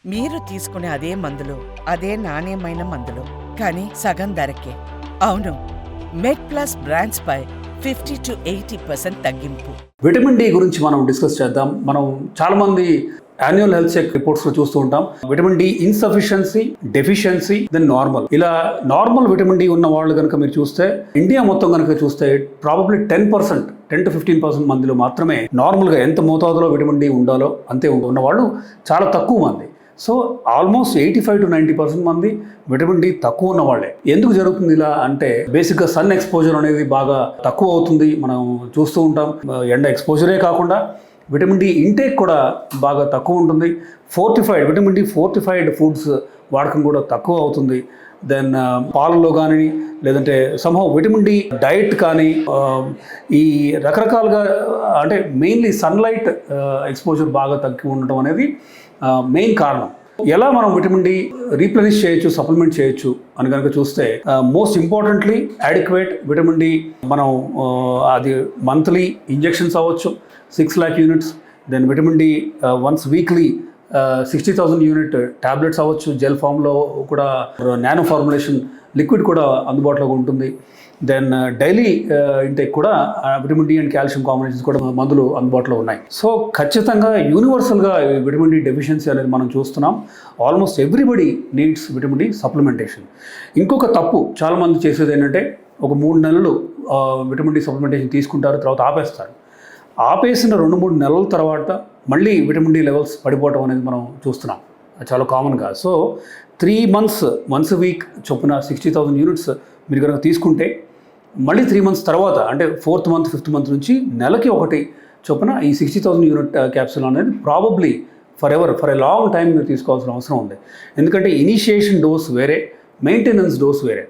మీరు తీసుకునే అదే మందులు, అదే నాణ్యమైన మందులు, కానీ సగం ధరకే. అవును, మెడ్‌ప్లస్ బ్రాండ్స్‌పై 50-80% తగ్గింపు. విటమిన్ డి గురించి మనం డిస్కస్ చేద్దాం. మనం చాలామంది యాన్యువల్ హెల్త్ చెక్ రిపోర్ట్స్లో చూస్తూ ఉంటాం. Vitamin D insufficiency, deficiency, then normal. ఇలా నార్మల్ విటమిన్ డి ఉన్న వాళ్ళు కనుక మీరు చూస్తే, ఇండియా మొత్తం కనుక చూస్తే ప్రాబబ్లీ 10% మందిలో మాత్రమే నార్మల్గా ఎంత మోతాదులో విటమిన్ డి ఉండాలో అంతే ఉన్న వాళ్ళు చాలా తక్కువ మంది. సో ఆల్మోస్ట్ 85-90% మంది విటమిన్ డి తక్కువ ఉన్న వాళ్ళే. ఎందుకు జరుగుతుంది ఇలా అంటే, బేసిక్గా సన్ ఎక్స్పోజర్ అనేది బాగా తక్కువ అవుతుంది. మనం చూస్తూ ఉంటాం. ఎండ ఎక్స్పోజరే కాకుండా విటమిన్ డి ఇంటేక్ కూడా బాగా తక్కువ ఉంటుంది. విటమిన్ డి ఫోర్టిఫైడ్ ఫుడ్స్ వాడకం కూడా తక్కువ అవుతుంది. దెన్ పాలల్లో కానీ, లేదంటే విటమిన్ డి డైట్ కానీ, ఈ రకరకాలుగా అంటే మెయిన్లీ సన్లైట్ ఎక్స్పోజర్ బాగా తక్కువ ఉండటం అనేది మెయిన్ కారణం. ఎలా మనం విటమిన్ డి రీప్లెనిష్ చేయొచ్చు, సప్లిమెంట్ చేయొచ్చు అని కనుక చూస్తే, most importantly adequate vitamin D మనం అది మంత్లీ ఇంజెక్షన్స్ అవ్వచ్చు 6 lakh units. Then vitamin D once weekly 60,000 unit tablets అవ్వచ్చు. జెల్ ఫామ్లో కూడా నానో ఫార్ములేషన్ లిక్విడ్ కూడా అందుబాటులో ఉంటుంది. దెన్ డైలీ ఇంటేక్ కూడా vitamin D and calcium combinations కూడా మందులు అందుబాటులో ఉన్నాయి. సో ఖచ్చితంగా యూనివర్సల్గా విటమిన్ డి డెఫిషియన్సీ అనేది మనం చూస్తున్నాం. Almost everybody needs vitamin D supplementation. ఇంకొక తప్పు చాలామంది చేసేది ఏంటంటే, ఒక 3 నెలలు విటమిన్ డి సప్లిమెంటేషన్ తీసుకుంటారు, తర్వాత ఆపేస్తారు. ఆపేసిన 2-3 నెలల తర్వాత మళ్ళీ విటమిన్ డి లెవెల్స్ పడిపోవడం అనేది మనం చూస్తున్నాం. చాలా కామన్గా. సో 3 months వన్స్ వీక్ చొప్పున 60,000 యూనిట్స్ మీరు కనుక తీసుకుంటే, మళ్ళీ 3 months తర్వాత అంటే 4th month 5th month నుంచి నెలకి ఒకటి చొప్పున ఈ 60,000 యూనిట్ క్యాప్సూల్ అనేది probably for a long time మీరు తీసుకోవాల్సిన అవసరం ఉంది. ఎందుకంటే ఇనిషియేషన్ డోస్ వేరే, మెయింటెనెన్స్ డోస్ వేరే.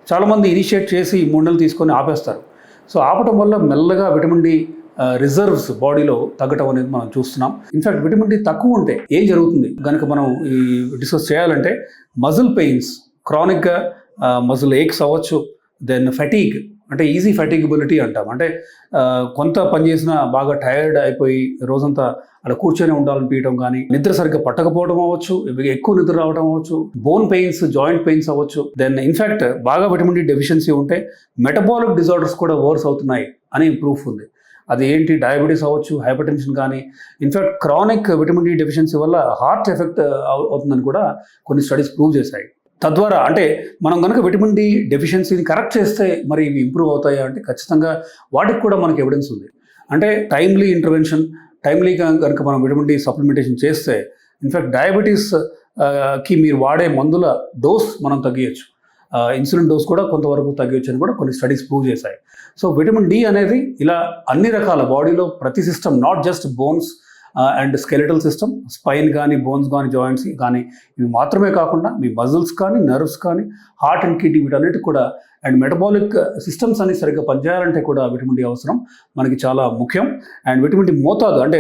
చాలామంది ఇనిషియేట్ చేసి 3 నెలలు తీసుకొని ఆపేస్తారు. సో ఆపటం వల్ల మెల్లగా విటమిన్ డి రిజర్వ్స్ బాడీలో తగ్గటం అనేది మనం చూస్తున్నాం. ఇన్ఫ్యాక్ట్ విటమిన్ డి తక్కువ ఉంటే ఏం జరుగుతుంది కనుక మనం ఈ డిస్కస్ చేయాలంటే, మజిల్ పెయిన్స్, క్రానిక్గా మజిల్ ఏక్స్ అవ్వచ్చు. దెన్ ఫెటీగ్ అంటే ఈజీ ఫెటిగబిలిటీ అంటాం. అంటే కొంత పని చేసినా బాగా టైర్డ్ అయిపోయి రోజంతా అలా కూర్చొని ఉండాలనిపించడం కానీ, నిద్ర సరిగ్గా పట్టకపోవడం అవ్వచ్చు, ఎక్కువ నిద్ర రావడం అవ్వచ్చు, బోన్ పెయిన్స్, జాయింట్ పెయిన్స్ అవ్వచ్చు. దెన్ ఇన్ఫ్యాక్ట్ బాగా విటమిన్ డి డెఫిషియన్సీ ఉంటే మెటబాలిక్ డిజార్డర్స్ కూడా వర్స్ అవుతున్నాయి అని ప్రూఫ్ ఉంది. అది ఏంటి, డయాబెటీస్ అవ్వచ్చు, హైపర్ టెన్షన్ కానీ. In fact chronic vitamin D deficiency వల్ల హార్ట్ ఎఫెక్ట్ అవుతుందని కూడా కొన్ని స్టడీస్ ప్రూవ్ చేశాయి. తద్వారా అంటే మనం కనుక విటమిన్ డి డెఫిషియన్సీని కరెక్ట్ చేస్తే మరి ఇవి ఇంప్రూవ్ అవుతాయా అంటే, ఖచ్చితంగా వాటికి కూడా మనకి ఎవిడెన్స్ ఉంది. అంటే టైమ్లీ ఇంటర్వెన్షన్, టైమ్లీగా కనుక మనం విటమిన్ డి సప్లిమెంటేషన్ చేస్తే, ఇన్ఫ్యాక్ట్ డయాబెటీస్కి మీరు వాడే మందుల డోస్ మనం తగ్గించచ్చు. ఇన్సులిన్ డోస్ కూడా కొంతవరకు తగ్గించు అని కూడా కొన్ని స్టడీస్ ప్రూవ్ చేశాయి. సో విటమిన్ డి అనేది ఇలా అన్ని రకాల బాడీలో ప్రతి system, not just bones and skeletal system, spine కానీ, బోన్స్ కానీ, జాయింట్స్ కానీ, ఇవి మాత్రమే కాకుండా మీ మజిల్స్ కానీ, నర్వ్స్ కానీ, హార్ట్ అండ్ కిడ్నీ, వీటన్నిటికి కూడా, అండ్ మెటబాలిక్ సిస్టమ్స్ అన్ని సరిగ్గా పనిచేయాలంటే కూడా విటమిన్ డి అవసరం మనకి చాలా ముఖ్యం. అండ్ విటమిన్ డి మోతాదు అంటే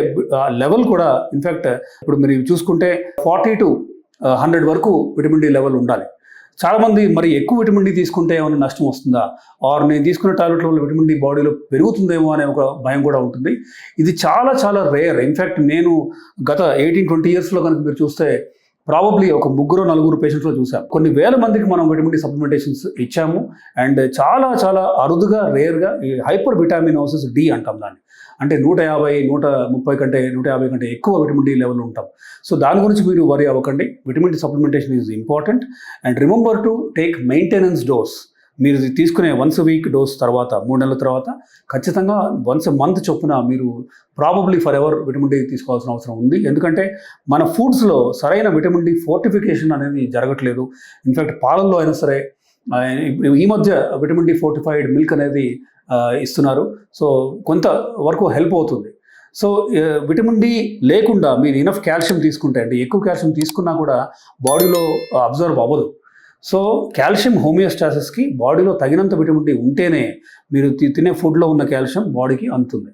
లెవెల్ కూడా, ఇన్ఫ్యాక్ట్ ఇప్పుడు మీరు చూసుకుంటే 40-100 వరకు విటమిన్ డి లెవెల్ ఉండాలి. చాలామంది మరి ఎక్కువ విటమిన్ డి తీసుకుంటే ఏమైనా నష్టం వస్తుందా, ఆర్ నేను తీసుకునే టాబ్లెట్ల వల్ల విటమిన్ డి బాడీలో పెరుగుతుందేమో అనే ఒక భయం కూడా ఉంటుంది. ఇది చాలా చాలా రేర్. ఇన్ఫ్యాక్ట్ నేను గత 18-20 ఇయర్స్లో కనుక మీరు చూస్తే ప్రాబబ్లీ ఒక 3-4 పేషెంట్స్లో చూసాం. కొన్ని వేల మందికి మనం విటమిన్ డి సప్లిమెంటేషన్స్ ఇచ్చాము. అండ్ చాలా చాలా అరుదుగా, రేర్గా ఈ హైపర్ విటామినోసిస్ డి అంటాం దాన్ని. అంటే 150 కంటే ఎక్కువ విటమిన్ డి లెవెల్ ఉంటాం. సో దాని గురించి మీరు వరీ అవ్వకండి. Vitamin D supplementation is important. And remember to take maintenance dose. మీరు తీసుకునే వన్స్ వీక్ డోస్ తర్వాత 3 నెలల తర్వాత ఖచ్చితంగా వన్స్ మంత్ చొప్పున మీరు probably for ever vitamin D తీసుకోవాల్సిన అవసరం ఉంది. ఎందుకంటే మన ఫుడ్స్లో సరైన విటమిన్ డి ఫోర్టిఫికేషన్ అనేది జరగట్లేదు. ఇన్ఫ్యాక్ట్ పాలల్లో అయినా సరే ఈ మధ్య విటమిన్ డి ఫోర్టిఫైడ్ మిల్క్ అనేది ఇస్తున్నారు. సో కొంత వరకు హెల్ప్ అవుతుంది. సో విటమిన్ డి లేకుండా మీరు ఇనఫ్ కాల్షియం తీసుకుంటే, అంటే ఎక్కువ కాల్షియం తీసుకున్నా కూడా బాడీలో అబ్జర్వ్ అవ్వదు. సో కాల్షియం హోమియోస్టాసిస్కి బాడీలో తగినంత విటమిన్ డి ఉంటేనే మీరు తినే ఫుడ్లో ఉన్న కాల్షియం బాడీకి అందుతుంది.